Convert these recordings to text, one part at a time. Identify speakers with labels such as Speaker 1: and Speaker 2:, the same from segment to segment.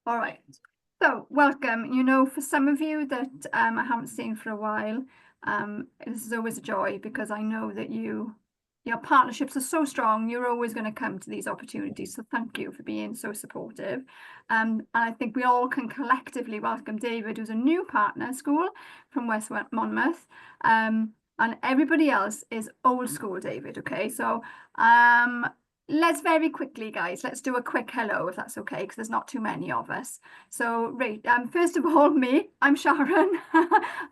Speaker 1: All right. So welcome. You know, for some of you that I haven't seen for a while, this is always a joy because I know that your partnerships are so strong. You're always going to come to these opportunities. So thank you for being so supportive. And I think we all can collectively welcome David, who's a new partner school from West Monmouth. And everybody else is old school David. Okay. So let's very quickly, guys, let's do a quick hello, if that's okay, because there's not too many of us. So, right, first of all, I'm Sharon.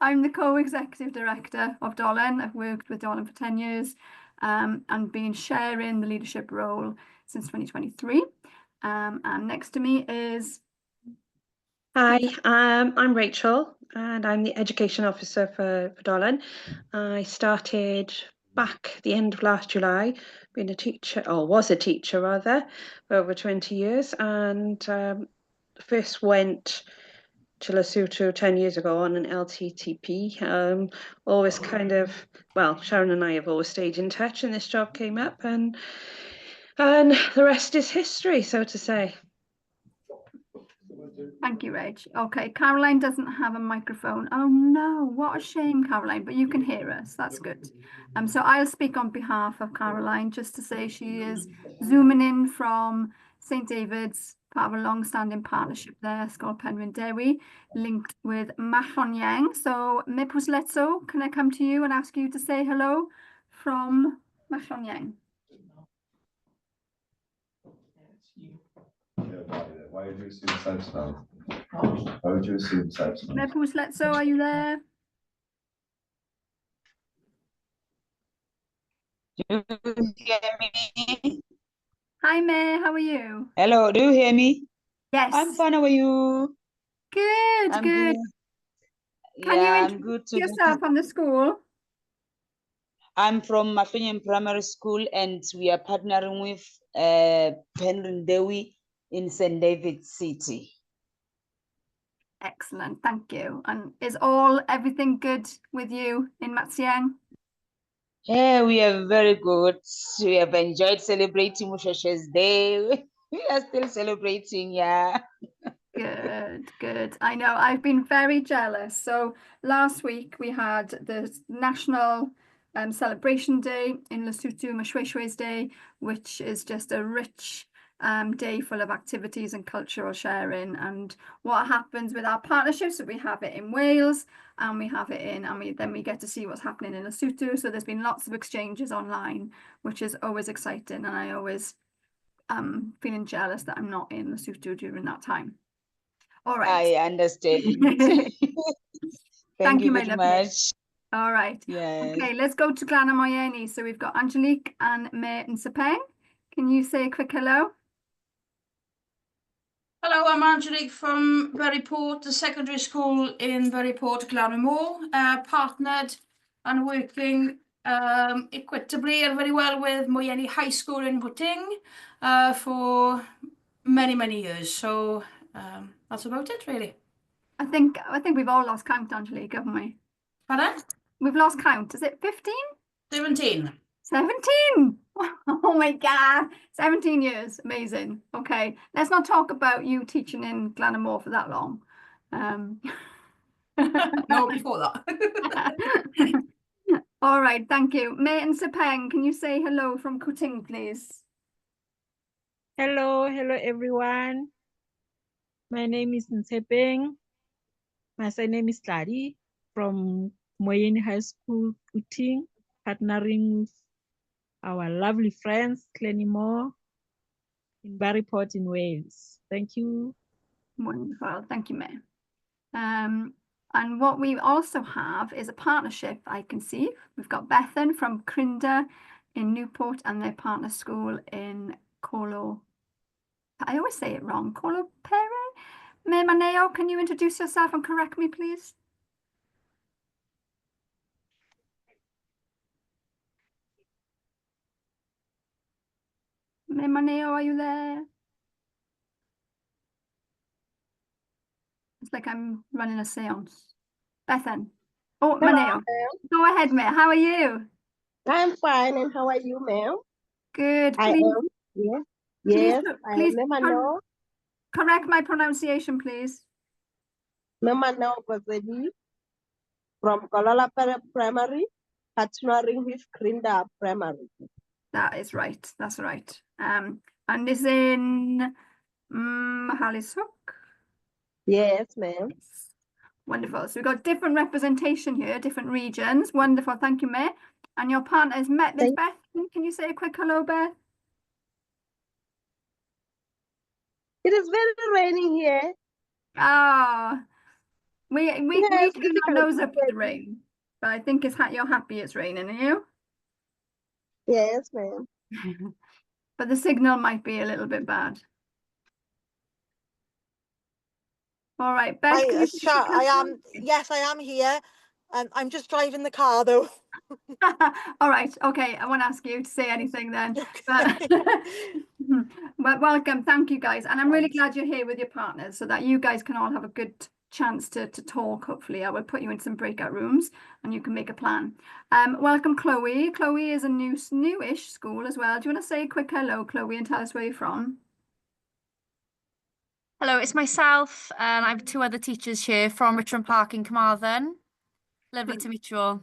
Speaker 1: I'm the co-executive director of Dolan. I've worked with Dolan for 10 years and been sharing the leadership role since 2023. And next to me is...
Speaker 2: Hi, I'm Rachel and I'm the Education Officer for Dolan. I started back the end of last July, being a teacher, or was a teacher rather, for over 20 years, and first went to Lesotho 10 years ago on an LTTP. Always kind of, well, Sharon and I have always stayed in touch, and this job came up, and the rest is history, so to say.
Speaker 1: Thank you, Rach. Okay, Caroline doesn't have a microphone. Oh no, what a shame, Caroline, but you can hear us. That's good. So I'll speak on behalf of Caroline just to say she is zooming in from St David's, part of a long-standing partnership there, Ysgol Penrhyn Dewi, linked with Machoniang. So Mipus Letso, can I come to you and ask you to say hello from Machoniang?
Speaker 3: Why would you assume South? Why would you assume South?
Speaker 1: Mipus Letso, are you there?
Speaker 4: Do you hear me?
Speaker 1: Hi, May, how are you?
Speaker 4: Hello, do you hear me?
Speaker 1: Yes.
Speaker 4: I'm fine, how are you?
Speaker 1: Good,
Speaker 4: I'm
Speaker 1: good. Can you
Speaker 4: I'm
Speaker 1: introduce
Speaker 4: good too.
Speaker 1: yourself on the school?
Speaker 4: I'm from Mafenyeng Primary School and we are partnering with Penrhyn Dewi in St. David City.
Speaker 1: Excellent, thank you. And is everything good with you in Matsiang?
Speaker 4: Yeah, we are very good. We have enjoyed celebrating Mushasha's Day. We are still celebrating, yeah.
Speaker 1: Good, good. I know, I've been very jealous. So last week we had the National Celebration Day in Lesotho, Mashweshwe's Day, which is just a rich day full of activities and cultural sharing. And what happens with our partnerships, we have it in Wales and we have it then we get to see what's happening in Lesotho. So there's been lots of exchanges online, which is always exciting. And I always feeling jealous that I'm not in Lesotho during that time. All right.
Speaker 4: I understand.
Speaker 1: Thank you
Speaker 4: very much.
Speaker 1: All right.
Speaker 4: Yes.
Speaker 1: Okay, let's go to Glanamoyeni. So we've got Angelique and May and Sepeng. Can you say a quick hello?
Speaker 5: Hello, I'm Angelique from Berryport, the secondary school in Berryport, Glanamore, partnered and working equitably and very well with Moyeni High School in Huting for many, many years. So that's about it, really.
Speaker 1: I think we've all lost count, Angelique, haven't we?
Speaker 5: Pardon?
Speaker 1: We've lost count. Is it 15?
Speaker 5: 17.
Speaker 1: 17! Oh my God, 17 years. Amazing. Okay, let's not talk about you teaching in Glanamore for that long.
Speaker 5: No, before that.
Speaker 1: All right, thank you. May and Sepeng, can you say hello from Kuting, please?
Speaker 6: Hello everyone. My name is Nsepeng. My surname is Tladi from Moyeni High School, Kuting, partnering with our lovely friends, Clenimore, in Berryport in Wales. Thank you.
Speaker 1: Wonderful, thank you, May. And what we also have is a partnership I can see. We've got Bethan from Crinda in Newport and their partner school in Colo. I always say it wrong. Colo Pere? May Maneo, can you introduce yourself and correct me, please? May Maneo, are you there? It's like I'm running a seance. Bethan. Oh,
Speaker 7: Hello,
Speaker 1: Maneo. Go ahead, May. How are you?
Speaker 7: I'm fine, and how are you, ma'am?
Speaker 1: Good.
Speaker 7: I
Speaker 1: Please,
Speaker 7: am. Yes. Yes. I
Speaker 1: please
Speaker 7: am Emmanuel.
Speaker 1: correct my pronunciation, please.
Speaker 7: Memana Basotho from Kolala Primary, partnering with Grinda Primary.
Speaker 1: That is right. That's right. And is in Mahalishook.
Speaker 7: Yes, ma'am.
Speaker 1: Wonderful. So we've got different representation here, different regions. Wonderful. Thank you, May. And your partner has met with Beth. Can you say a quick hello, Beth?
Speaker 7: It is very raining here.
Speaker 1: Ah, we
Speaker 7: Yes,
Speaker 1: turn our
Speaker 7: difficult
Speaker 1: nose
Speaker 7: to
Speaker 1: up at the
Speaker 7: say.
Speaker 1: rain, but I think you're happy it's raining, are you?
Speaker 7: Yes, ma'am.
Speaker 1: But the signal might be a little bit bad. All right, Beth, can you say a quick
Speaker 8: I
Speaker 1: hello?
Speaker 8: am. Yes, I am here. I'm just driving the car though.
Speaker 1: All right, okay. I won't ask you to say anything then. But,
Speaker 8: Okay.
Speaker 1: but welcome, thank you guys, and I'm really
Speaker 8: Thanks.
Speaker 1: glad you're here with your partners so that you guys can all have a good chance to talk. Hopefully, I will put you in some breakout rooms and you can make a plan. Welcome, Chloe. Chloe is a newish school as well. Do you want to say a quick hello, Chloe, and tell us where you're from?
Speaker 9: Hello, it's myself, and I have two other teachers here from Richmond Park in Carmarthen. Lovely to meet you all.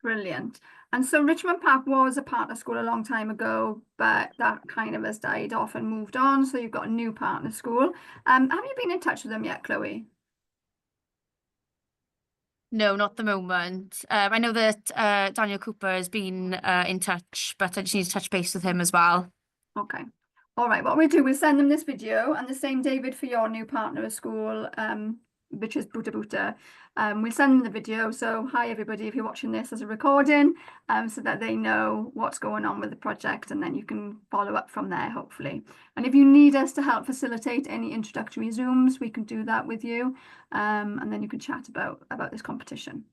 Speaker 1: Brilliant. And so Richmond Park was a partner school a long time ago, but that kind of has died off and moved on. So you've got a new partner school. Have you been in touch with them yet, Chloe?
Speaker 9: No, not the moment. I know that Daniel Cooper has been in touch, but I just need to touch base with him as well.
Speaker 1: Okay. All right. What we'll do, we'll send them this video, and the same, David, for your new partner at school, which is Buta Buta. We'll send them the video. So hi, everybody, if you're watching this as a recording, so that they know what's going on with the project, and then you can follow up from there, hopefully. And if you need us to help facilitate any introductory Zooms, we can do that with you. And then you can chat about this competition.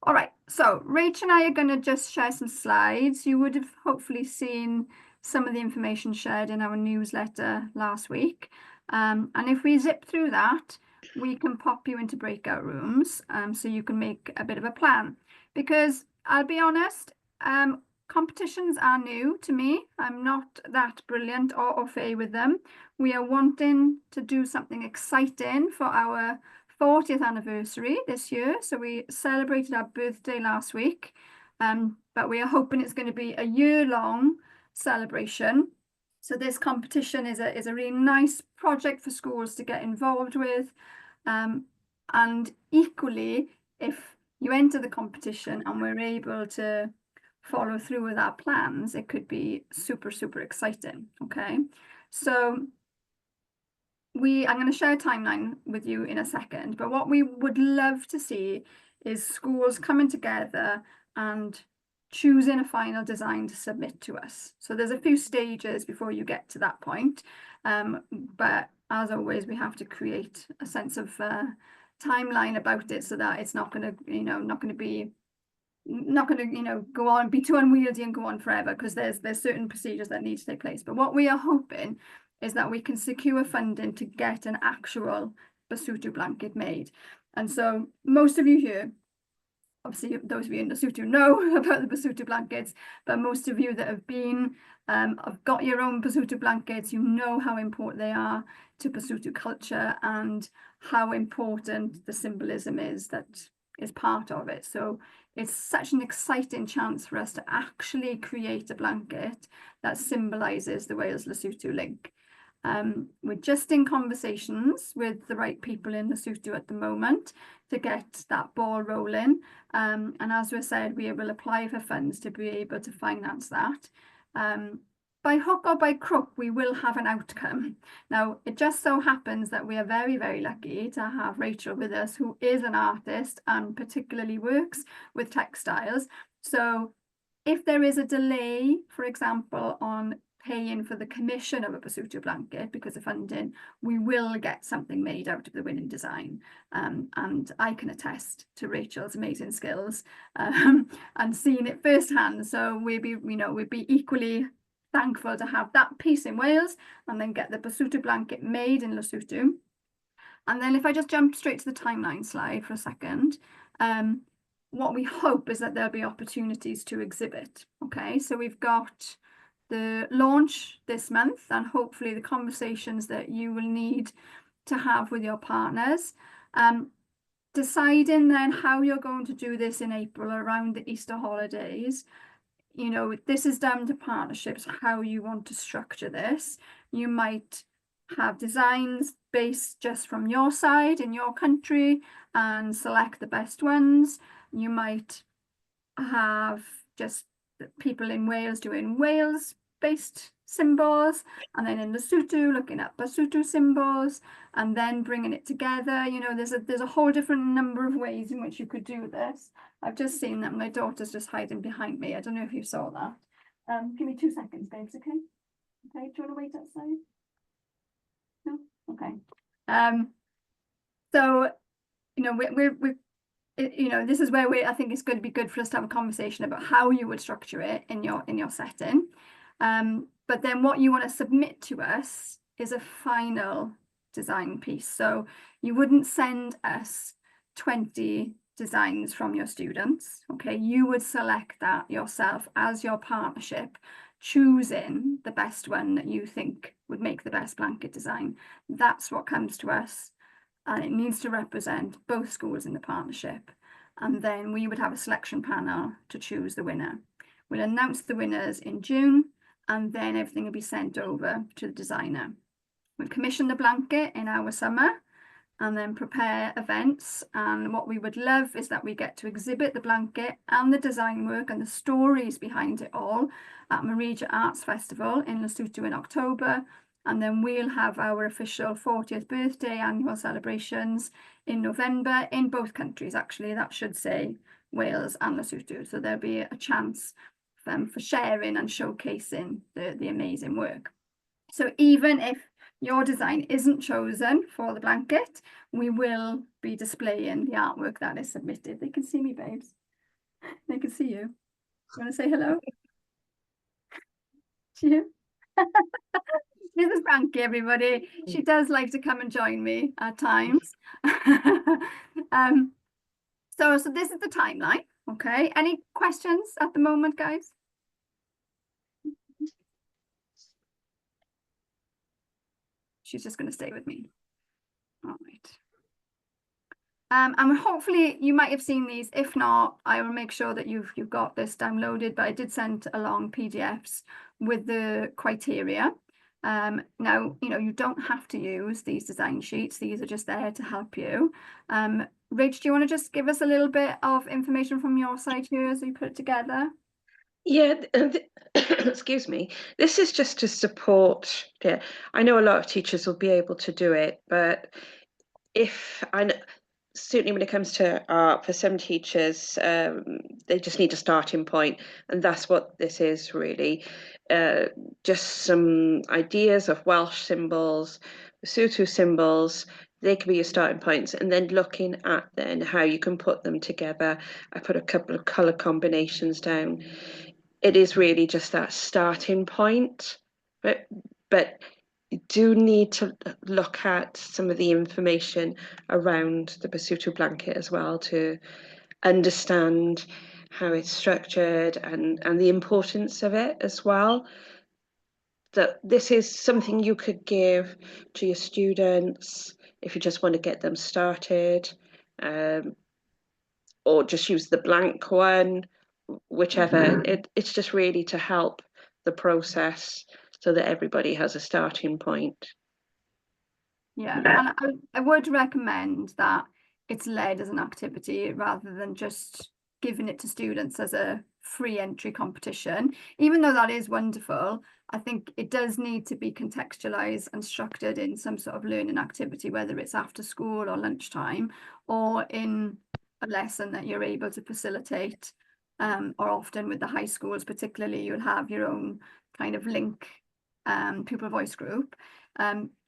Speaker 1: All right. So Rach and I are going to just share some slides. You would have hopefully seen some of the information shared in our newsletter last week. And if we zip through that, we can pop you into breakout rooms so you can make a bit of a plan. Because I'll be honest, competitions are new to me. I'm not that brilliant or au fait with them. We are wanting to do something exciting for our 40th anniversary this year. So we celebrated our birthday last week, but we are hoping it's going to be a year-long celebration. So this competition is a really nice project for schools to get involved with. And equally, if you enter the competition and we're able to follow through with our plans, it could be super, super exciting. Okay, so I'm going to share a timeline with you in a second, but what we would love to see is schools coming together and choosing a final design to submit to us. So there's a few stages before you get to that point, but as always, we have to create a sense of timeline about it so that it's not going to go on, be too unwieldy and go on forever, because there's certain procedures that need to take place. But what we are hoping is that we can secure funding to get an actual Basotho blanket made. And so most of you here, obviously those of you in Basotho know about the Basotho blankets, but most of you that have been, have got your own Basotho blankets, you know how important they are to Basotho culture and how important the symbolism is that is part of it. So it's such an exciting chance for us to actually create a blanket that symbolises the Wales-Lesotho link. We're just in conversations with the right people in Lesotho at the moment to get that ball rolling. And as we said, we will apply for funds to be able to finance that. By hook or by crook, we will have an outcome. Now, it just so happens that we are very, very lucky to have Rachel with us, who is an artist and particularly works with textiles. So if there is a delay, for example, on paying for the commission of a Basotho blanket because of funding, we will get something made out of the winning design. And I can attest to Rachel's amazing skills and seeing it firsthand. So we'd be equally thankful to have that piece in Wales and then get the Basotho blanket made in Lesotho. And then if I just jump straight to the timeline slide for a second, what we hope is that there'll be opportunities to exhibit. Okay, so we've got the launch this month, and hopefully the conversations that you will need to have with your partners. Deciding then how you're going to do this in April around the Easter holidays. You know, this is down to partnerships, how you want to structure this. You might have designs based just from your side in your country and select the best ones. You might have just people in Wales doing Wales based symbols, and then in Lesotho looking at Basotho symbols, and then bringing it together. You know, there's a whole different number of ways in which you could do this. I've just seen that my daughter's just hiding behind me. I don't know if you saw that. Give me 2 seconds, babes, okay? Okay, do you want to wait outside? No? Okay. So, you know, you know, this is where I think it's going to be good for us to have a conversation about how you would structure it in your setting. But then what you want to submit to us is a final design piece. So you wouldn't send us 20 designs from your students. Okay, you would select that yourself as your partnership, choosing the best one that you think would make the best blanket design. That's what comes to us, and it needs to represent both schools in the partnership. And then we would have a selection panel to choose the winner. We'll announce the winners in June, and then everything will be sent over to the designer. We'll commission the blanket in our summer and then prepare events. And what we would love is that we get to exhibit the blanket and the design work and the stories behind it all at Marija Arts Festival in Lesotho in October. And then we'll have our official 40th birthday annual celebrations in November in both countries. Actually, that should say Wales and Lesotho. So there'll be a chance for sharing and showcasing the amazing work. So even if your design isn't chosen for the blanket, we will be displaying the artwork that is submitted. They can see me, babes. They can see you. You want to say hello? You? This is Frankie, everybody. She does like to come and join me at times. So this is the timeline. Okay. Any questions at the moment, guys? She's just going to stay with me. All right. And hopefully you might have seen these. If not, I will make sure that you've got this downloaded, but I did send along PDFs with the criteria. Now, you know, you don't have to use these design sheets. These are just there to help you. Rach, do you want to just give us a little bit of information from your side here as we put it together?
Speaker 2: Yeah, excuse me. This is just to support. Yeah, I know a lot of teachers will be able to do it, but certainly when it comes to art, for some teachers, they just need a starting point, and that's what this is really. Just some ideas of Welsh symbols, Basotho symbols. They can be your starting points, and then looking at then how you can put them together. I put a couple of colour combinations down. It is really just that starting point, but you do need to look at some of the information around the Basotho blanket as well to understand how it's structured and the importance of it as well. That this is something you could give to your students if you just want to get them started, or just use the blank one, whichever. It's just really to help the process so that everybody has a starting point.
Speaker 1: Yeah, and I would recommend that it's led as an activity rather than just giving it to students as a free entry competition. Even though that is wonderful, I think it does need to be contextualized and structured in some sort of learning activity, whether it's after school or lunchtime, or in a lesson that you're able to facilitate. Or often with the high schools, particularly, you'll have your own kind of link pupil voice group.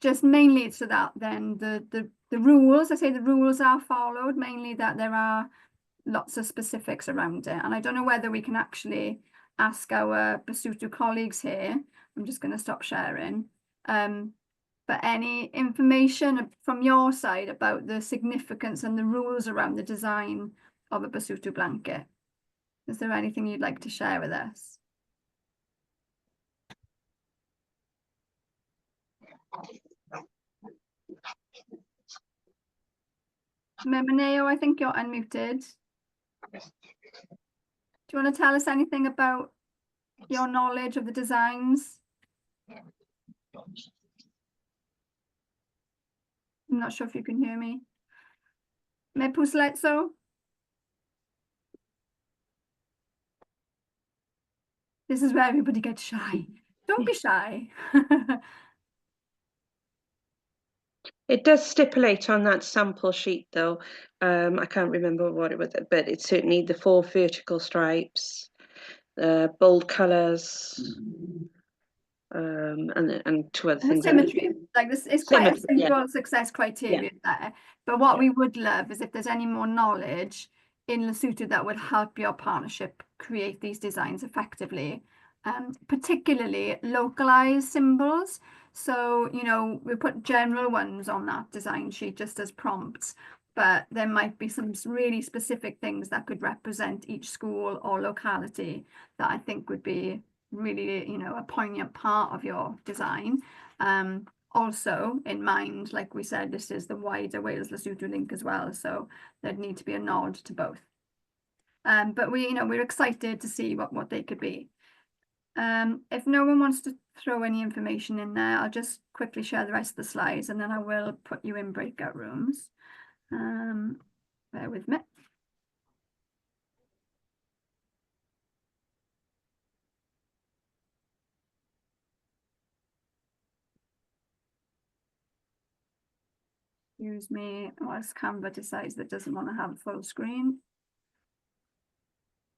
Speaker 1: Just mainly so that then the rules, I say the rules are followed, mainly that there are lots of specifics around it. And I don't know whether we can actually ask our Basotho colleagues here. I'm just going to stop sharing. But any information from your side about the significance and the rules around the design of a Basotho blanket? Is there anything you'd like to share with us? Maneo, I think you're unmuted. Do you want to tell us anything about your knowledge of the designs? I'm not sure if you can hear me. Me pwysletso? This is where everybody gets shy. Don't be shy.
Speaker 2: It does stipulate on that sample sheet though, I can't remember what it was, but it's certainly the 4 vertical stripes, bold colours, and 2 other
Speaker 1: And the
Speaker 2: things.
Speaker 1: symmetry, like this, it's quite a
Speaker 2: Symmetry, yeah.
Speaker 1: simple success criteria there. But what
Speaker 2: Yeah.
Speaker 1: we would love is if there's any more knowledge in Lesotho that would help your partnership create these designs effectively, particularly localized symbols. So, you know, we put general ones on that design sheet just as prompts, but there might be some really specific things that could represent each school or locality that I think would be really, you know, a poignant part of your design. Also in mind, like we said, this is the wider Wales Lesotho link as well, so there'd need to be a nod to both. But we, you know, we're excited to see what they could be. If no one wants to throw any information in there, I'll just quickly share the rest of the slides and then I will put you in breakout rooms. Bear with me. Excuse me, whilst Canva decides that it doesn't want to have a full screen.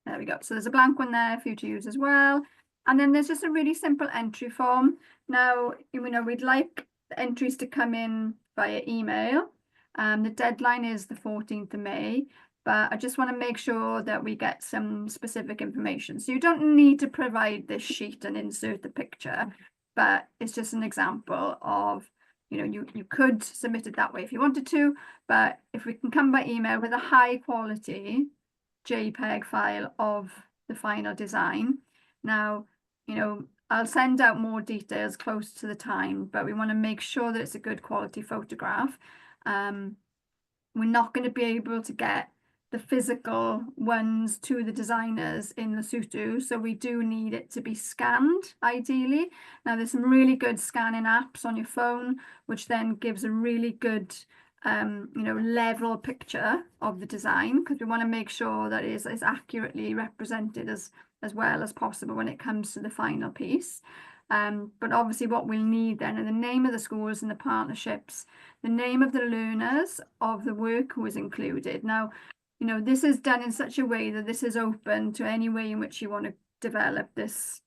Speaker 1: There we go. So there's a blank one there for you to use as well. And then there's just a really simple entry form. Now, you know, we'd like the entries to come in via email. The deadline is the 14th of May, but I just want to make sure that we get some specific information. So you don't need to provide this sheet and insert the picture, but it's just an example of, you know, you could submit it that way if you wanted to, but if we can come by email with a high quality JPEG file of the final design. Now, you know, I'll send out more details close to the time, but we want to make sure that it's a good quality photograph. We're not going to be able to get the physical ones to the designers in Lesotho, so we do need it to be scanned, ideally. Now, there's some really good scanning apps on your phone, which then gives a really good you know, level picture of the design, because we want to make sure that it is as accurately represented as well as possible when it comes to the final piece. But obviously what we'll need then are the name of the schools and the partnerships, the name of the learners of the work who is included. Now, you know, this is done in such a way that this is open to any way in which you want to develop this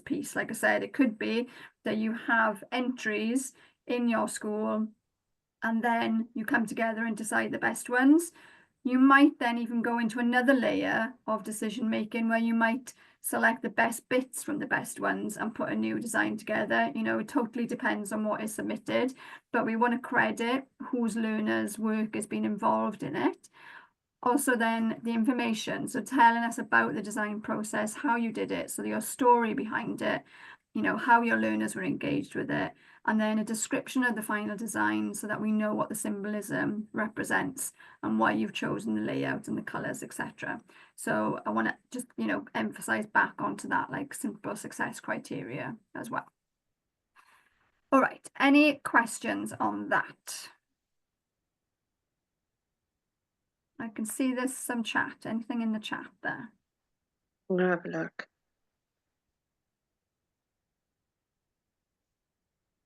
Speaker 1: piece. Like I said, it could be that you have entries in your school and then you come together and decide the best ones. You might then even go into another layer of decision making where you might select the best bits from the best ones and put a new design together. You know, it totally depends on what is submitted, but we want to credit whose learners' work has been involved in it. Also then the information, so telling us about the design process, how you did it, so your story behind it, you know, how your learners were engaged with it, and then a description of the final design so that we know what the symbolism represents and why you've chosen the layout and the colours, etc. So I want to just, you know, emphasize back onto that, like simple success criteria as well. All right, any questions on that? I can see there's some chat. Anything in the chat there?
Speaker 2: We'll have a look.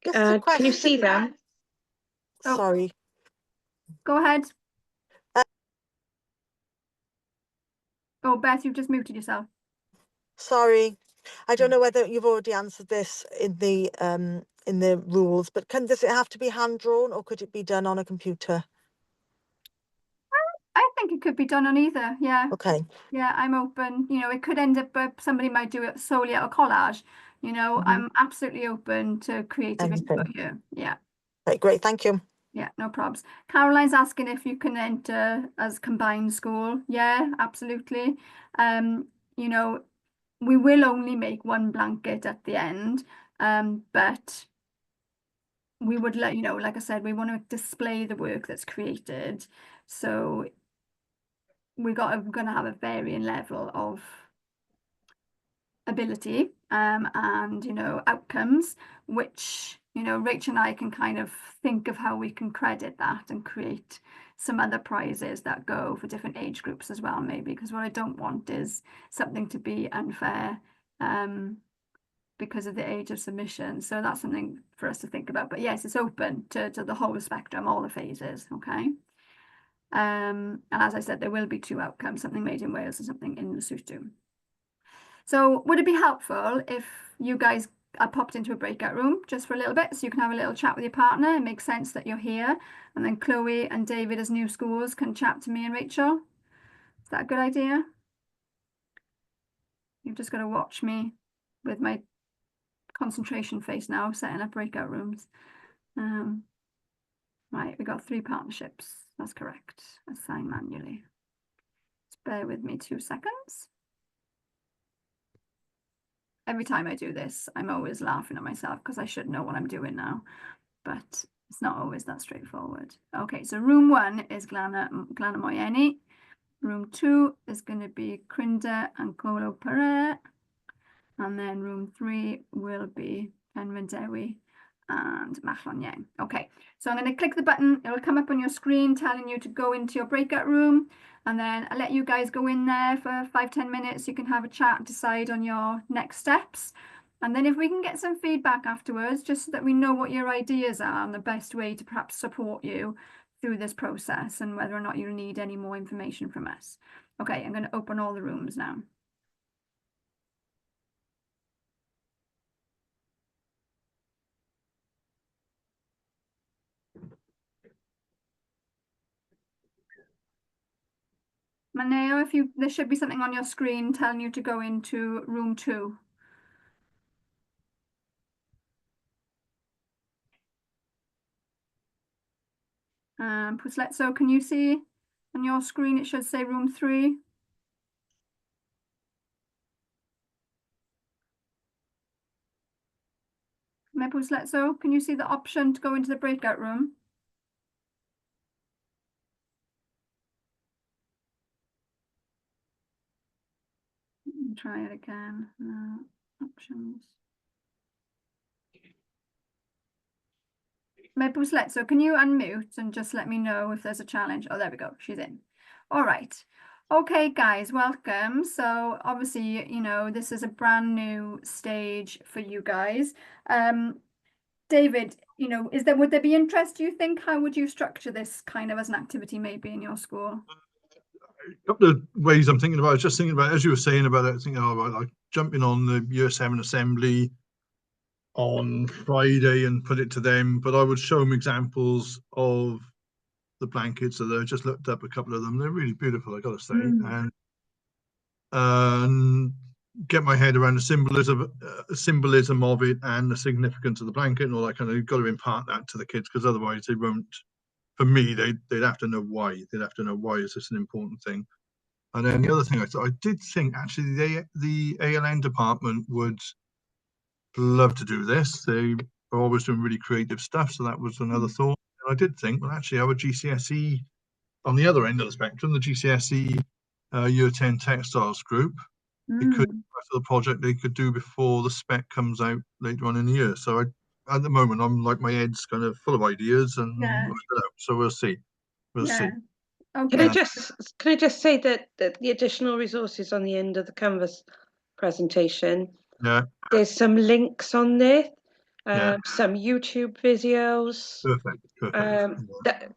Speaker 8: Just a
Speaker 2: Can you
Speaker 8: question.
Speaker 2: see them?
Speaker 1: Oh.
Speaker 8: Sorry.
Speaker 1: Go ahead. Oh, Beth, you've just muted yourself.
Speaker 8: Sorry. I don't know whether you've already answered this in the rules, but does it have to be hand drawn or could it be done on a computer?
Speaker 1: I think it could be done on either. Yeah.
Speaker 8: Okay.
Speaker 1: Yeah, I'm open. You know, it could end up somebody might do it solely out of collage. You know, I'm absolutely open to creative input here. Yeah.
Speaker 8: Right, great. Thank you.
Speaker 1: Yeah, no probs. Caroline's asking if you can enter as combined school. Yeah, absolutely. You know, we will only make one blanket at the end, but we would let you know, like I said, we want to display the work that's created. So we're going to have a varying level of ability and, you know, outcomes, which, you know, Rachel and I can kind of think of how we can credit that and create some other prizes that go for different age groups as well, maybe, because what I don't want is something to be unfair because of the age of submission. So that's something for us to think about. But yes, it's open to the whole spectrum, all the phases, okay? And as I said, there will be 2 outcomes, something made in Wales and something in Lesotho. So would it be helpful if you guys are popped into a breakout room just for a little bit so you can have a little chat with your partner? It makes sense that you're here. And then Chloe and David as new schools can chat to me and Rachel. Is that a good idea? You've just got to watch me with my concentration face now, setting up breakout rooms. Right, we got 3 partnerships. That's correct. Assign manually. Just bear with me 2 seconds. Every time I do this, I'm always laughing at myself because I should know what I'm doing now, but it's not always that straightforward. Okay, so room 1 is Glanamoyeni. Room 2 is going to be Crinda and Colo Pere. And then room 3 will be Penrhyndewi and Machlon. Okay, so I'm going to click the button. It will come up on your screen telling you to go into your breakout room. And then I'll let you guys go in there for 5-10 minutes. You can have a chat, decide on your next steps. And then if we can get some feedback afterwards, just so that we know what your ideas are and the best way to perhaps support you through this process and whether or not you need any more information from us. Okay, I'm going to open all the rooms now. Maneo, there should be something on your screen telling you to go into room 2. Pusletso, can you see on your screen it should say room 3? Pusletso, can you see the option to go into the breakout room? Try it again. Options. Pusletso, can you unmute and just let me know if there's a challenge? Oh, there we go. She's in. All right. Okay, guys, welcome. So obviously, you know, this is a brand new stage for you guys. David, you know, would there be interest, do you think? How would you structure this kind of as an activity maybe in your school?
Speaker 10: A couple of ways I'm thinking about. I was just thinking about, as you were saying about it, thinking about like jumping on the Year 7 assembly on Friday and put it to them, but I would show them examples of the blankets that I just looked up a couple of them. They're really beautiful, I gotta say, and get my head around the symbolism of it and the significance of the blanket and all that kind of. You've got to impart that to the kids because otherwise they won't. For me, they'd have to know why. They'd have to know why is this an important thing. And then the other thing I did think actually the ALN department would love to do this. They are always doing really creative stuff, so that was another thought. And I did think, well, actually, our GCSE on the other end of the spectrum, the GCSE Year 10 textiles group, it could be part of the project they could do before the spec comes out later on in the year. So at the moment, I'm like my head's kind of full of ideas, and I don't know, so we'll see. We'll see.
Speaker 1: Okay.
Speaker 2: Can I just say that the additional resources on the end of the Canvas presentation, there's some links on there, some YouTube videos.
Speaker 10: Perfect.
Speaker 2: That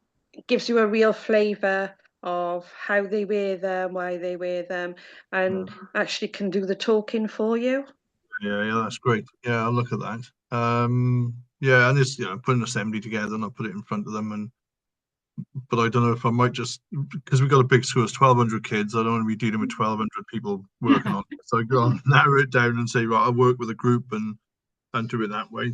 Speaker 2: gives you a real flavour of how they wear them, why they wear them, and actually can do the talking for you.
Speaker 10: Yeah, that's great. Yeah, I'll look at that. Yeah, and it's, you know, put an assembly together and I'll put it in front of them, but I don't know if I might just, because we've got a big school, it's 1,200 kids. I don't want to be dealing with 1,200 people working on it. So I'll narrow it down and say, right, I'll work with a group and do it that way.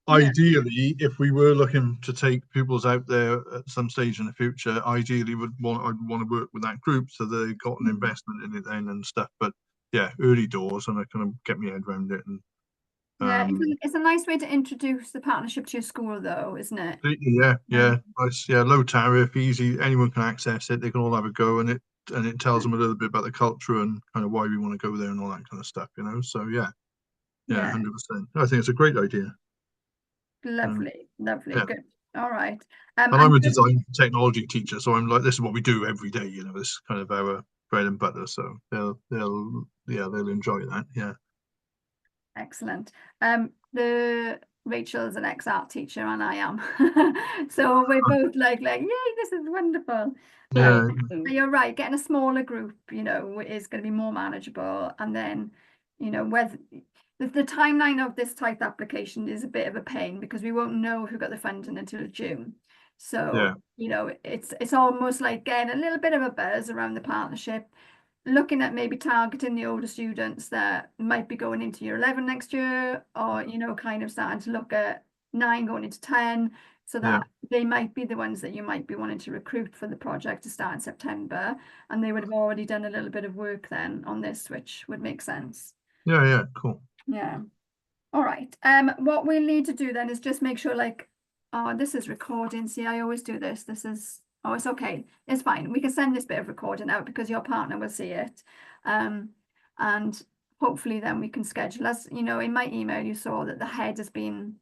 Speaker 10: Ideally, if we were looking to take pupils out there at some stage in the future, ideally I'd want to work with that group so they got an investment in it then and stuff. But yeah, early doors, and I kind of get my head around it
Speaker 1: Yeah, it's a nice way to introduce the partnership to your school, though, isn't it?
Speaker 10: Yeah, nice, yeah, low tariff, easy, anyone can access it, they can all have a go, and it tells them a little bit about the culture and kind of why we want to go there and all that kind of stuff, you know. So yeah, 100%. I think it's a great idea.
Speaker 1: Lovely,
Speaker 10: yeah.
Speaker 1: good. All right.
Speaker 10: And I'm a design technology teacher, so I'm like, this is what we do every day, you know, this is kind of our bread and butter. So they'll enjoy that. Yeah.
Speaker 1: Excellent. Rachel's an ex-art teacher and I am. So we're both like, yay, this is wonderful.
Speaker 10: Yeah.
Speaker 1: But you're right, getting a smaller group, you know, is going to be more manageable. And then, you know, whether the timeline of this type application is a bit of a pain because we won't know if we've got the funding until June. So, you know, it's almost like getting a little bit of a buzz around the partnership, looking at maybe targeting the older students that might be going into year 11 next year, or, you know, kind of starting to look at 9 going into 10, so that they might be the ones that you might be wanting to recruit for the project to start in September, and they would have already done a little bit of work then on this, which would make sense.
Speaker 10: Yeah, cool.
Speaker 1: Yeah. All right. What we'll need to do then is just make sure, like, oh, this is recording. See, I always do this. This is, oh, it's okay. It's fine. We can send this bit of recording out because your partner will see it. And hopefully then we can schedule, as you know, in my email, you saw that the head has been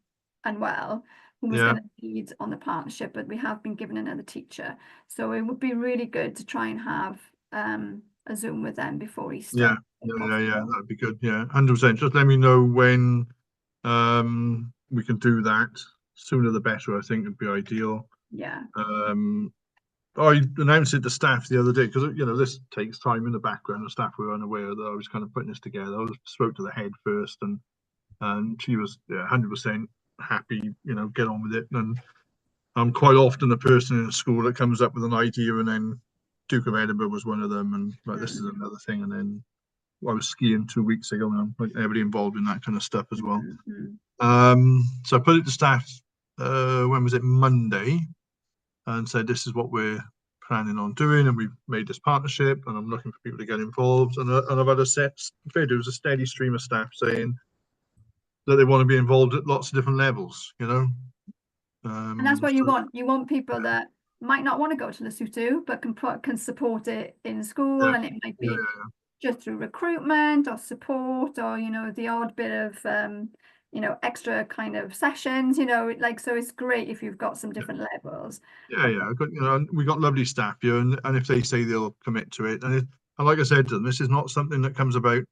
Speaker 1: unwell, who was going to lead on the partnership, but we have been given another teacher. So it would be really good to try and have a Zoom with them before Easter.
Speaker 10: Yeah, that'd be good. Yeah, 100%. Just let me know when we can do that. Sooner the better, I think, would be ideal.
Speaker 1: Yeah.
Speaker 10: I announced it to staff the other day because, you know, this takes time in the background. The staff were unaware that I was kind of putting this together. I spoke to the head first, and she was 100% happy, you know, get on with it. And I'm quite often the person in the school that comes up with an idea, and then Duke of Edinburgh was one of them, and like this is another thing. And then I was skiing 2 weeks ago, and I'm like everybody involved in that kind of stuff as well. So I put it to staff. When was it? Monday, and said this is what we're planning on doing, and we've made this partnership, and I'm looking for people to get involved. And I've had there was a steady stream of staff saying that they want to be involved at lots of different levels, you know.
Speaker 1: And that's what you want. You want people that might not want to go to Lesotho, but can support it in school, and it might be just through recruitment or support, or, you know, the odd bit of you know, extra kind of sessions, you know, like, so it's great if you've got some different levels.
Speaker 10: I've got, you know, we got lovely staff here, and if they say they'll commit to it, and like I said to them, this is not something that comes about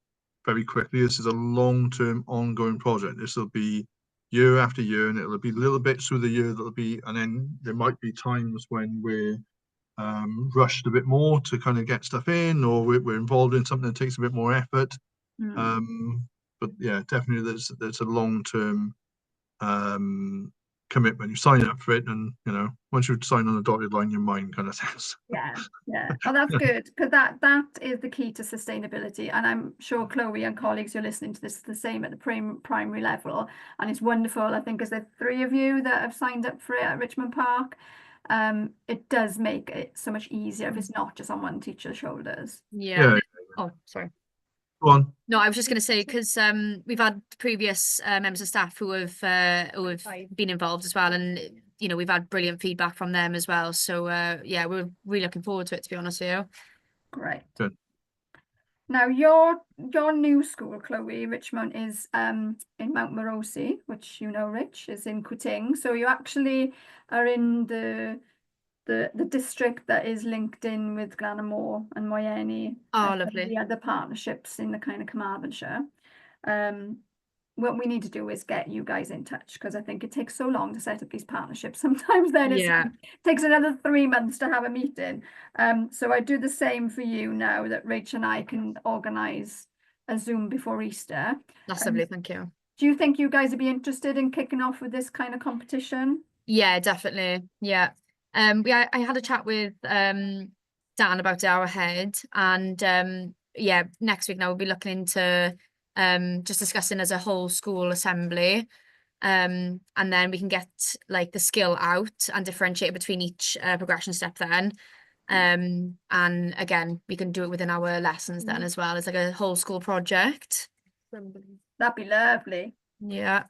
Speaker 10: very quickly. This is a long-term ongoing project. This will be year after year, and it'll be little bits through the year that'll be, and then there might be times when we're rushed a bit more to kind of get stuff in, or we're involved in something that takes a bit more effort. But yeah, definitely there's a long-term commitment. You sign up for it, and, you know, once you sign on the dotted line, your mind kind of says.
Speaker 1: Yeah. Oh, that's good, because that is the key to sustainability. And I'm sure Chloe and colleagues who are listening to this are the same at the primary level, and it's wonderful. I think as the 3 of you that have signed up for it at Richmond Park, it does make it so much easier if it's not just on one teacher's shoulders.
Speaker 9: Oh, sorry.
Speaker 10: Go on.
Speaker 9: No, I was just going to say, because we've had previous members of staff who have been involved as well, and, you know, we've had brilliant feedback from them as well. So yeah, we're really looking forward to it, to be honest with you.
Speaker 1: Great.
Speaker 10: Good.
Speaker 1: Now your new school, Chloe, Richmond, is in Mount Morosi, which, you know, Rich, is in Kuting. So you actually are in the district that is linked in with Glanamore and Moyeni.
Speaker 9: Oh,
Speaker 1: and
Speaker 9: lovely.
Speaker 1: the other partnerships in the kind of Carmarthenshire. What we need to do is get you guys in touch, because I think it takes so long to set up these partnerships. Sometimes then it takes another 3 months to have a meeting. So I do the same for you now that Rach and I can organise a Zoom before Easter.
Speaker 9: That's lovely, thank you.
Speaker 1: Do you think you guys would be interested in kicking off with this kind of competition?
Speaker 9: Yeah, definitely. Yeah. I had a chat with Dan about our head, and yeah, next week now we'll be looking into just discussing as a whole school assembly, and then we can get like the skill out and differentiate between each progression step then, and again we can do it within our lessons then as well. It's like a whole school project.
Speaker 1: That'd be lovely.
Speaker 9: Yeah.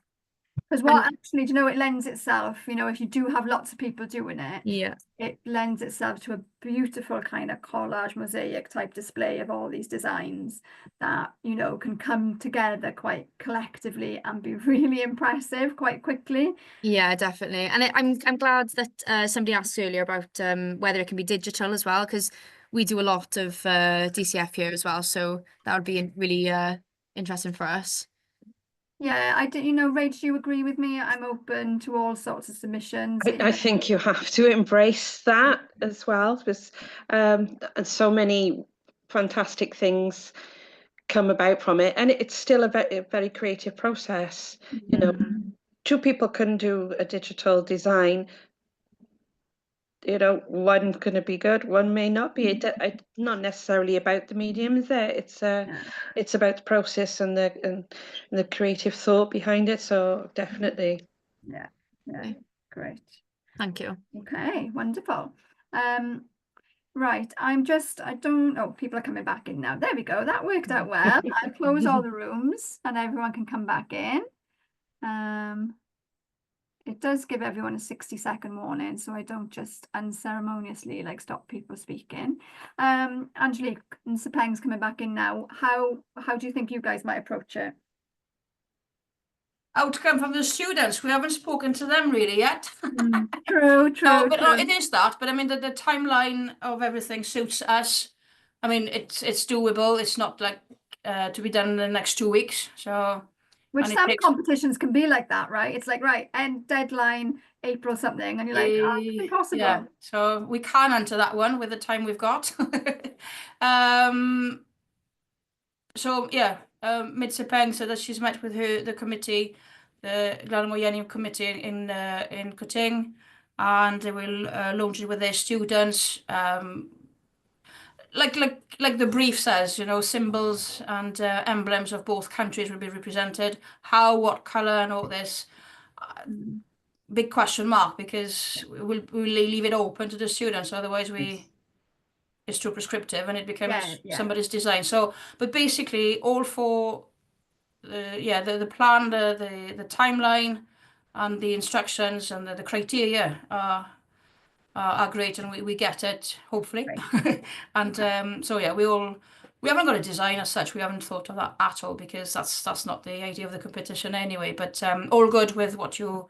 Speaker 1: Because what actually, do you know, it lends itself, you know, if you do have lots of people doing it,
Speaker 9: Yeah.
Speaker 1: it lends itself to a beautiful kind of collage mosaic type display of all these designs that, you know, can come together quite collectively and be really impressive quite quickly.
Speaker 9: Yeah, definitely. And I'm glad that somebody asked earlier about whether it can be digital as well, because we do a lot of DCF here as well. So that would be really interesting for us.
Speaker 1: Yeah, I do, you know, Rach, do you agree with me? I'm open to all sorts of submissions.
Speaker 2: I think you have to embrace that as well, because and so many fantastic things come about from it, and it's still a very creative process. You know, two people can do a digital design. You know, one going to be good, one may not be. It's not necessarily about the medium, is there? It's about the process and the creative thought behind it. So definitely.
Speaker 1: Yeah, yeah, great.
Speaker 9: Thank you.
Speaker 1: Okay, wonderful. Right, I don't know, people are coming back in now. There we go, that worked out well. I'll close all the rooms and everyone can come back in. It does give everyone a 60-second warning, so I don't just unceremoniously like stop people speaking. Angelique and Sepeng's coming back in now. How do you think you guys might approach it?
Speaker 5: Outcome from the students. We haven't spoken to them really yet.
Speaker 1: True.
Speaker 5: No, it is that. But I mean, the timeline of everything suits us. I mean, it's doable. It's not like to be done in the next 2 weeks. So,
Speaker 1: which
Speaker 5: and it
Speaker 1: some
Speaker 5: takes-
Speaker 1: competitions can be like that, right? It's like, right, end deadline April something, and you're like, oh, it's impossible.
Speaker 5: Yeah. So we can enter that one with the time we've got. So yeah, Mid Sepeng said that she's met with the committee, the Glanmoyeni committee in Kuting, and they will launch it with their students. Like the brief says, you know, symbols and emblems of both countries will be represented. How, what color, and all this. Big question mark, because we'll leave it open to the students. Otherwise, it's too prescriptive and it becomes somebody's design. So, but basically, all for the plan, the timeline, and the instructions and the criteria are great, and we get it hopefully. And so yeah, we haven't got a design as such. We haven't thought of that at all, because that's not the idea of the competition anyway. But all good with what you're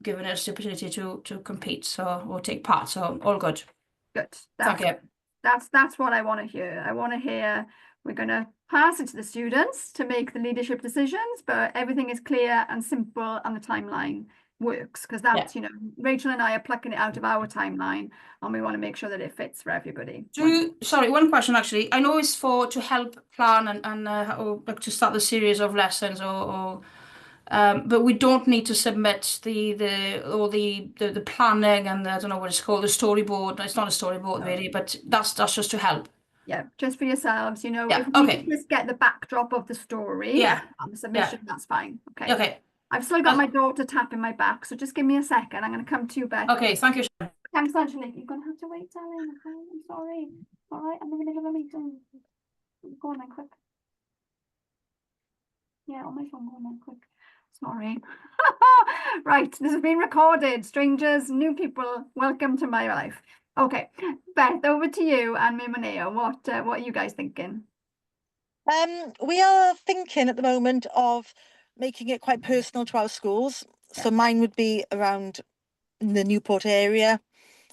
Speaker 5: giving us the opportunity to compete, so we'll take part. So all good.
Speaker 1: Good.
Speaker 5: Thank you.
Speaker 1: That's what I want to hear. I want to hear we're going to pass it to the students to make the leadership decisions, but everything is clear and simple and the timeline works, because that's, you know, Rachel and I are plucking it out of our timeline and we want to make sure that it fits for everybody.
Speaker 5: Sorry, one question actually. I know it's to help plan and or like to start the series of lessons but we don't need to submit the planning and I don't know what it's called, the storyboard. It's not a storyboard really, but that's just to help.
Speaker 1: Yeah, just for yourselves, you know,
Speaker 5: Yeah,
Speaker 1: if we can just get the backdrop of the story and the submission, that's fine. Okay.
Speaker 5: Okay.
Speaker 1: I've still got my daughter tapping my back, so just give me a second. I'm going to come to you, Beth.
Speaker 5: Okay, thank you.
Speaker 1: Thanks, Angelique. You're going to have to wait, darling. Okay, I'm sorry. All right, I'm in the middle of a meeting. Go on then, quick. Yeah, on my phone, go on then, quick. Sorry. Right, this has been recorded. Strangers, new people, welcome to my life. Okay, Beth, over to you and Mimoneo. What are you guys thinking?
Speaker 8: We are thinking at the moment of making it quite personal to our schools. So mine would be around the Newport area,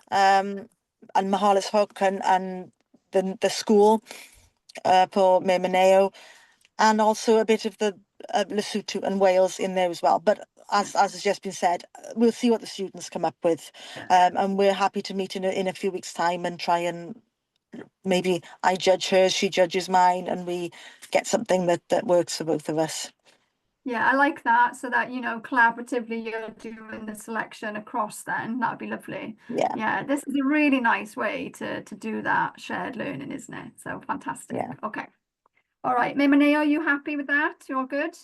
Speaker 8: and Mahalis Hook and the school for Mimoneo, and also a bit of the Lesotho and Wales in there as well. But as has just been said, we'll see what the students come up with, and we're happy to meet in a few weeks' time and try and maybe I judge hers, she judges mine, and we get something that works for both of us.
Speaker 1: Yeah, I like that. So that, you know, collaboratively you're doing the selection across then. That would be lovely. Yeah, this is a really nice way to do that shared learning, isn't it? So fantastic.
Speaker 8: Yeah.
Speaker 1: Okay. All right, Mimoneo, are you happy with that? You're good?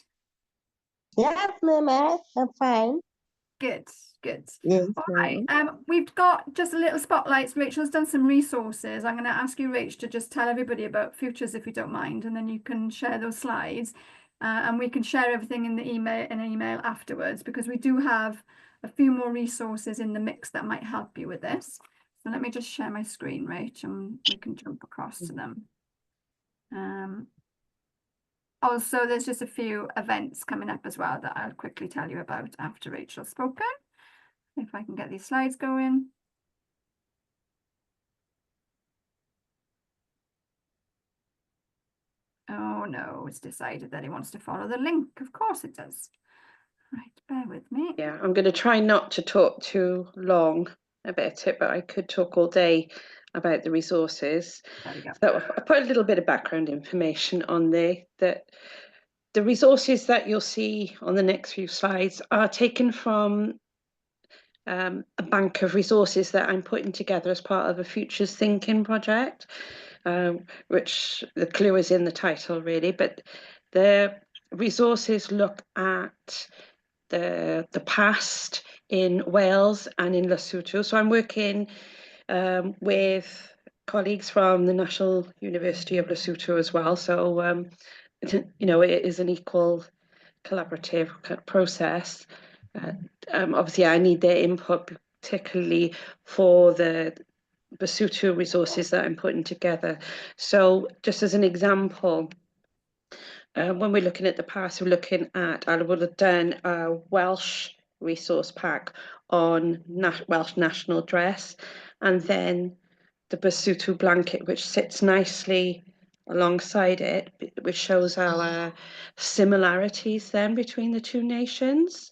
Speaker 7: Yes, Mama, I'm fine.
Speaker 1: Good.
Speaker 7: Yes,
Speaker 1: All right. We've got just a little spotlights. Rachel's done some resources. I'm going to ask you, Rach, to just tell everybody about Futures if you don't mind, and then you can share those slides. and we can share everything in the email afterwards, because we do have a few more resources in the mix that might help you with this. So let me just share my screen, Rach, and we can jump across to them. Also, there's just a few events coming up as well that I'll quickly tell you about after Rachel's spoken. If I can get these slides going. Oh no, it's decided that it wants to follow the link. Of course it does. Right, bear with me.
Speaker 2: Yeah, I'm going to try not to talk too long about it, but I could talk all day about the resources.
Speaker 1: There we go.
Speaker 2: So I put a little bit of background information on there, that the resources that you'll see on the next few slides are taken from a bank of resources that I'm putting together as part of a Futures Thinking project, which the clue is in the title really, but the resources look at the past in Wales and in Lesotho. So I'm working with colleagues from the National University of Lesotho as well. So, you know, it is an equal collaborative process. Obviously, I need their input, particularly for the Basotho resources that I'm putting together. So just as an example, when we're looking at the past, we're looking at, I would have done a Welsh resource pack on Welsh national dress, and then the Basotho blanket, which sits nicely alongside it, which shows our similarities then between the two nations.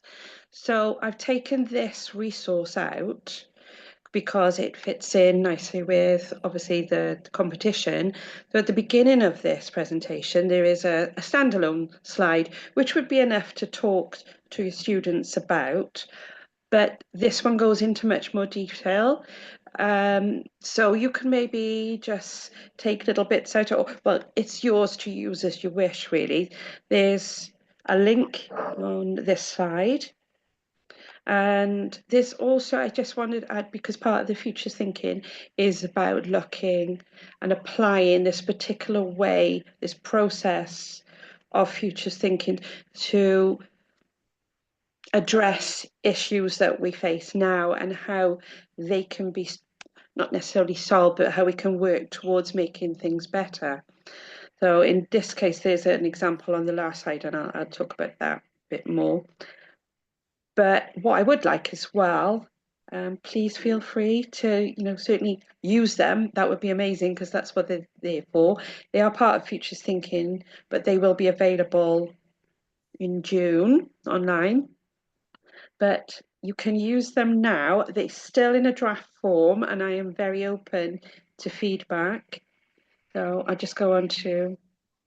Speaker 2: So I've taken this resource out because it fits in nicely with obviously the competition. So at the beginning of this presentation, there is a standalone slide, which would be enough to talk to your students about, but this one goes into much more detail. So you can maybe just take little bits out, or well, it's yours to use as you wish, really. There's a link on this slide. And this also, I just wanted to add, because part of the Futures Thinking is about looking and applying this particular way, this process of Futures Thinking to address issues that we face now and how they can be not necessarily solved, but how we can work towards making things better. So in this case, there's an example on the last slide, and I'll talk about that a bit more. But what I would like as well, please feel free to, you know, certainly use them. That would be amazing, because that's what they're there for. They are part of Futures Thinking, but they will be available in June online. But you can use them now. They're still in a draft form, and I am very open to feedback. So I just go on to,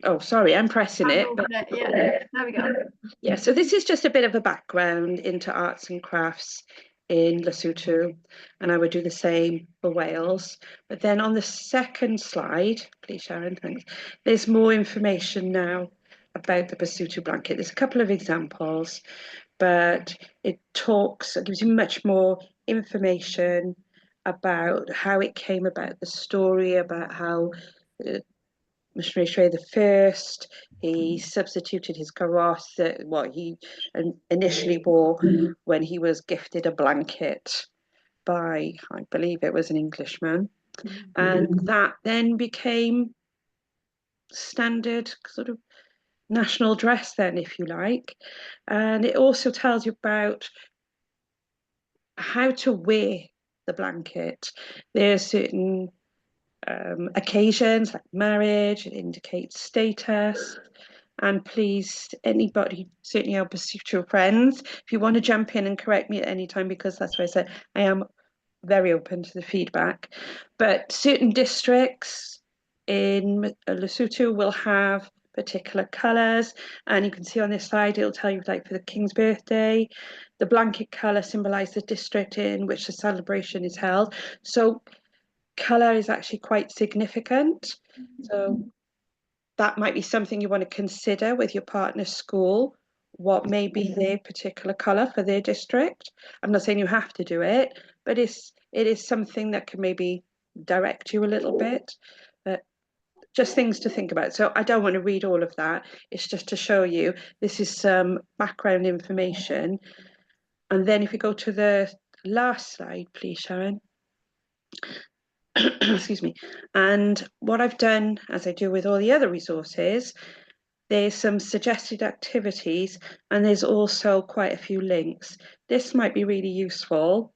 Speaker 2: oh, sorry, I'm pressing it.
Speaker 1: Yeah, there we go.
Speaker 2: Yeah, so this is just a bit of a background into arts and crafts in Lesotho, and I would do the same for Wales. But then on the second slide, please Sharon, thanks, there's more information now about the Basotho blanket. There's a couple of examples, but it gives you much more information about how it came about, the story, about how Missionary Trey the First, he substituted his kaross that what he initially wore when he was gifted a blanket by, I believe it was an Englishman, and that then became standard sort of national dress then, if you like. And it also tells you about how to wear the blanket. There are certain occasions like marriage, it indicates status. And please, anybody, certainly our Basotho friends, if you want to jump in and correct me at any time, because that's what I said, I am very open to the feedback. But certain districts in Lesotho will have particular colours, and you can see on this slide, it'll tell you, like for the King's birthday, the blanket colour symbolised the district in which the celebration is held. So colour is actually quite significant. So that might be something you want to consider with your partner's school, what may be their particular colour for their district. I'm not saying you have to do it, but it is something that can maybe direct you a little bit. But just things to think about. So I don't want to read all of that. It's just to show you this is some background information. And then if we go to the last slide, please, Sharon. Excuse me. And what I've done, as I do with all the other resources, there's some suggested activities, and there's also quite a few links. This might be really useful.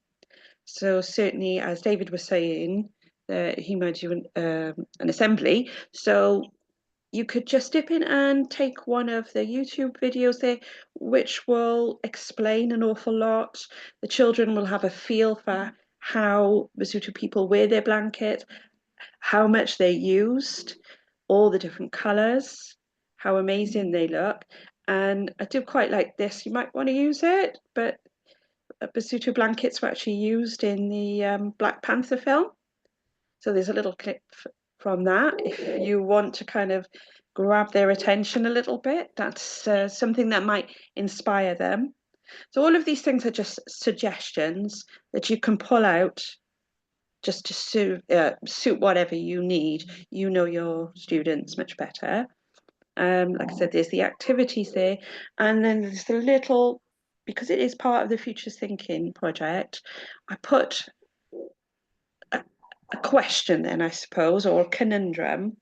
Speaker 2: So certainly, as David was saying, he might do an assembly. So you could just dip in and take one of the YouTube videos there, which will explain an awful lot. The children will have a feel for how Basotho people wear their blanket, how much they're used, all the different colours, how amazing they look. And I do quite like this. You might want to use it, but Basotho blankets were actually used in the Black Panther film. So there's a little clip from that. If you want to kind of grab their attention a little bit, that's something that might inspire them. So all of these things are just suggestions that you can pull out just to suit whatever you need. You know your students much better. Like I said, there's the activities there, and then there's the little, because it is part of the Futures Thinking project, I put a question then, I suppose, or a conundrum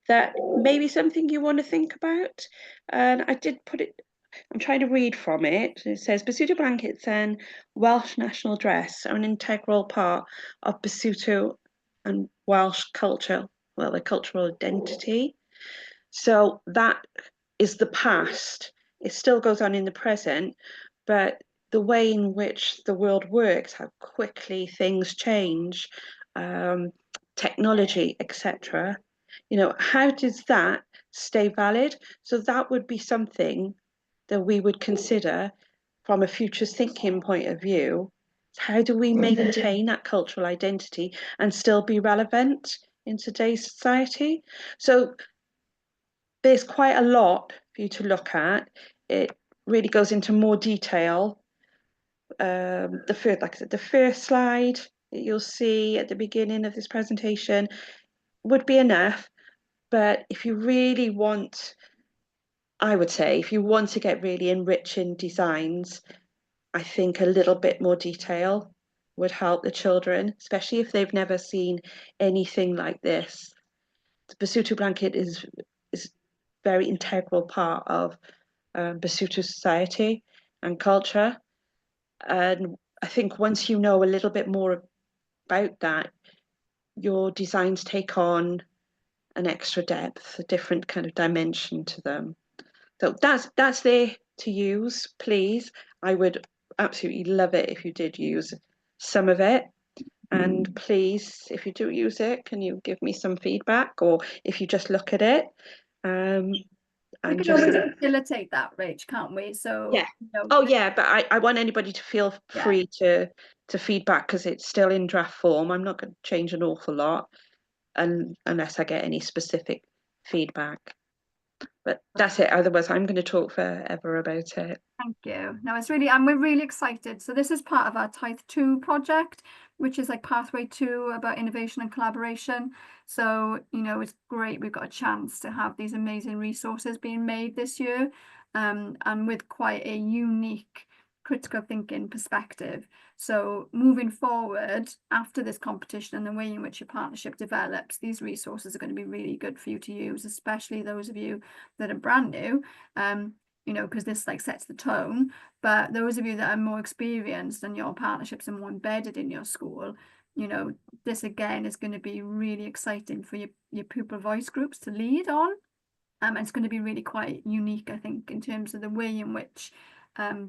Speaker 2: that maybe something you want to think about. And I did put it, I'm trying to read from it. It says, Basotho blankets and Welsh national dress are an integral part of Basotho and Welsh culture, well, their cultural identity. So that is the past. It still goes on in the present, but the way in which the world works, how quickly things change, technology, etc. You know, how does that stay valid? So that would be something that we would consider from a futures thinking point of view. How do we maintain that cultural identity and still be relevant in today's society? So there's quite a lot for you to look at. It really goes into more detail. The first, like I said, the first slide that you'll see at the beginning of this presentation would be enough. But if you really want, I would say, if you want to get really enriching designs, I think a little bit more detail would help the children, especially if they've never seen anything like this. The Basotho blanket is very integral part of Basotho society and culture. And I think once you know a little bit more about that, your designs take on an extra depth, a different kind of dimension to them. So that's there to use, please. I would absolutely love it if you did use some of it. And please, if you do use it, can you give me some feedback, or if you just look at it?
Speaker 1: We can always facilitate that, Rach, can't we? So
Speaker 2: yeah.
Speaker 1: You know,
Speaker 2: oh yeah, but I want anybody to feel free to feedback, because it's still in draft form. I'm not going to change an awful lot unless I get any specific feedback. But that's it. Otherwise, I'm going to talk forever about it.
Speaker 1: Thank you. No, it's really, and we're really excited. So this is part of our Tithe 2 project, which is like Pathway 2 about innovation and collaboration. So, you know, it's great. We've got a chance to have these amazing resources being made this year, and with quite a unique critical thinking perspective. So moving forward after this competition and the way in which your partnership develops, these resources are going to be really good for you to use, especially those of you that are brand new. You know, because this like sets the tone. But those of you that are more experienced and your partnerships are more embedded in your school, you know, this again is going to be really exciting for your pupil voice groups to lead on. And it's going to be really quite unique, I think, in terms of the way in which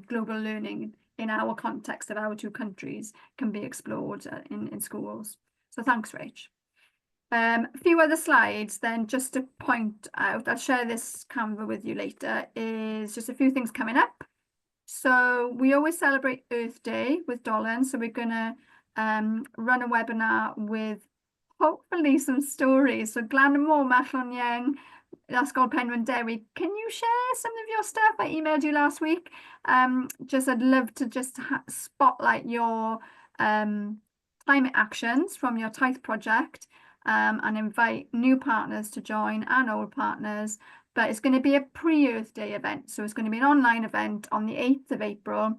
Speaker 1: global learning in our context of our two countries can be explored in schools. So thanks, Rach. A few other slides then, just to point out, I'll share this Canva with you later, is just a few things coming up. So we always celebrate Earth Day with Dolan, so we're going to run a webinar with hopefully some stories. So Glanamore, Mallonieng, that's called Penryn Dewi. Can you share some of your stuff? I emailed you last week. Just I'd love to just spotlight your climate actions from your Tithe project. and invite new partners to join and old partners. But it's going to be a pre-Earth Day event. So it's going to be an online event on the 8th of April.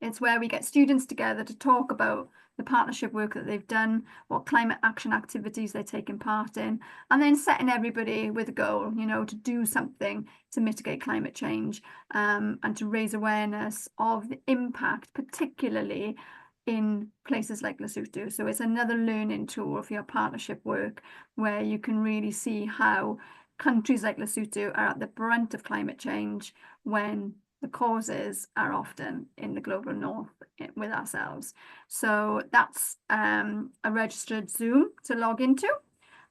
Speaker 1: It's where we get students together to talk about the partnership work that they've done, what climate action activities they're taking part in, and then setting everybody with a goal, you know, to do something to mitigate climate change, and to raise awareness of the impact, particularly in places like Lesotho. So it's another learning tool for your partnership work, where you can really see how countries like Lesotho are at the brunt of climate change when the causes are often in the global north with ourselves. So that's a registered Zoom to log into.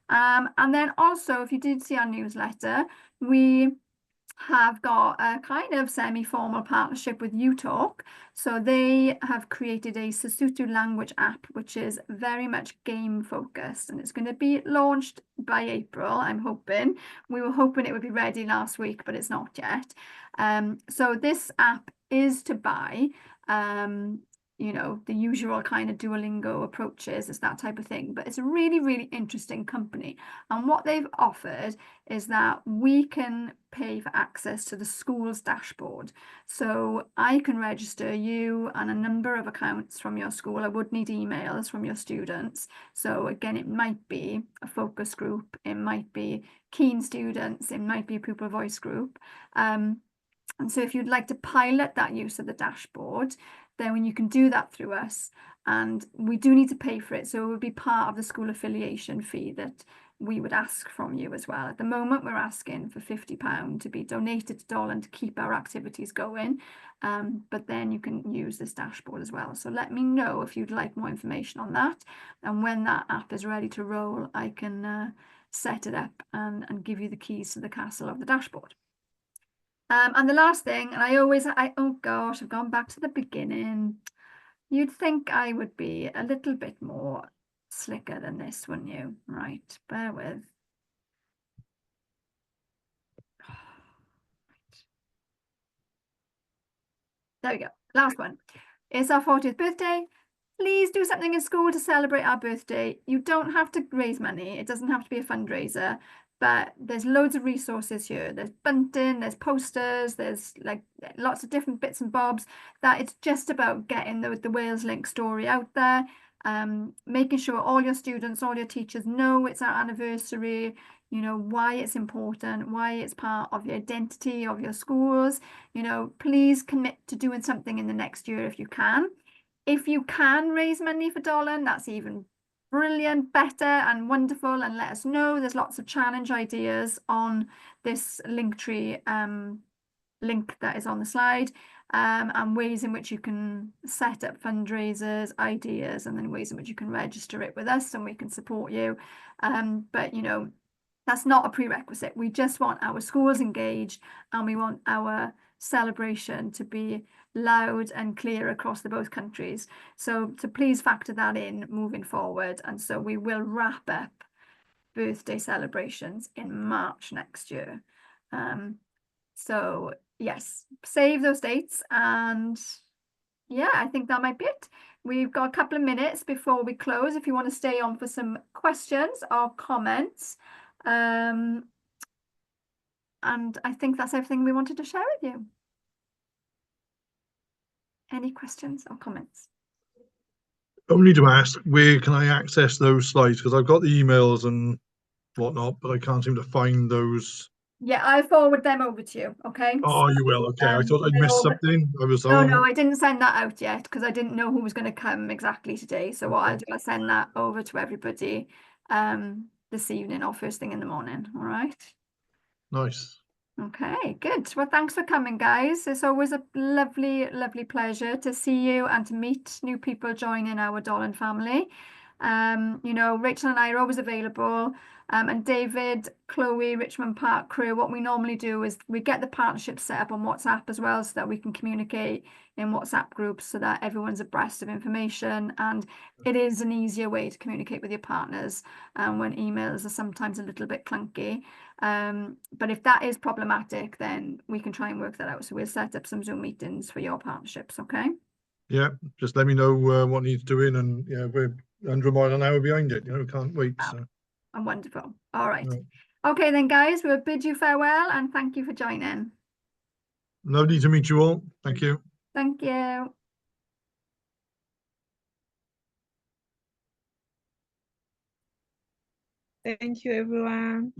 Speaker 1: And then also, if you did see our newsletter, we have got a kind of semi-formal partnership with UTalk. So they have created a Sesotho language app, which is very much game focused, and it's going to be launched by April, I'm hoping. We were hoping it would be ready last week, but it's not yet. So this app is to buy. You know, the usual kind of Duolingo approaches, it's that type of thing, but it's a really, really interesting company. And what they've offered is that we can pay for access to the school's dashboard. So I can register you and a number of accounts from your school. I would need emails from your students. So again, it might be a focus group, it might be keen students, it might be a pupil voice group. And so if you'd like to pilot that use of the dashboard, then when you can do that through us, and we do need to pay for it. So it would be part of the school affiliation fee that we would ask from you as well. At the moment, we're asking for £50 to be donated to Dolan to keep our activities going. But then you can use this dashboard as well. So let me know if you'd like more information on that. And when that app is ready to roll, I can set it up and give you the keys to the castle of the dashboard. And the last thing, and oh gosh, I've gone back to the beginning. You'd think I would be a little bit more slicker than this, wouldn't you? Right, bear with. There we go. Last one. It's our 40th birthday. Please do something in school to celebrate our birthday. You don't have to raise money. It doesn't have to be a fundraiser, but there's loads of resources here. There's bunting, there's posters, there's like lots of different bits and bobs. That it's just about getting the Wales Link story out there, making sure all your students, all your teachers know it's our anniversary, you know, why it's important, why it's part of the identity of your schools. You know, please commit to doing something in the next year if you can. If you can raise money for Dolan, that's even brilliant, better and wonderful, and let us know. There's lots of challenge ideas on this Linktree link that is on the slide, and ways in which you can set up fundraisers, ideas, and then ways in which you can register it with us and we can support you. But you know, that's not a prerequisite. We just want our schools engaged, and we want our celebration to be loud and clear across the both countries. So please factor that in moving forward. And so we will wrap up birthday celebrations in March next year. So yes, save those dates, and yeah, I think that might be it. We've got a couple of minutes before we close if you want to stay on for some questions or comments. And I think that's everything we wanted to share with you. Any questions or comments?
Speaker 10: Only to ask, where can I access those slides? Because I've got the emails and whatnot, but I can't seem to find those.
Speaker 1: Yeah, I'll forward them over to you. Okay.
Speaker 10: Oh, you will. Okay. I thought I'd missed something. I was.
Speaker 1: No, I didn't send that out yet because I didn't know who was going to come exactly today. So what I'll do, I'll send that over to everybody this evening or first thing in the morning. All right.
Speaker 10: Nice.
Speaker 1: Okay, good. Well, thanks for coming, guys. It's always a lovely, lovely pleasure to see you and to meet new people joining our Dolan family. You know, Rachel and I are always available. And David, Chloe, Richmond Park crew, what we normally do is we get the partnership set up on WhatsApp as well, so that we can communicate in WhatsApp groups so that everyone's abreast of information. And it is an easier way to communicate with your partners when emails are sometimes a little bit clunky. But if that is problematic, then we can try and work that out. So we'll set up some Zoom meetings for your partnerships, okay?
Speaker 10: Yeah, just let me know what needs doing, and yeah, we're under a mile an hour behind it. You know, can't wait. So.
Speaker 1: And wonderful. All right.
Speaker 10: Right.
Speaker 1: Okay then, guys, we'll bid you farewell and thank you for joining.
Speaker 10: Lovely to meet you all. Thank you.
Speaker 1: Thank you.
Speaker 6: Thank you, everyone.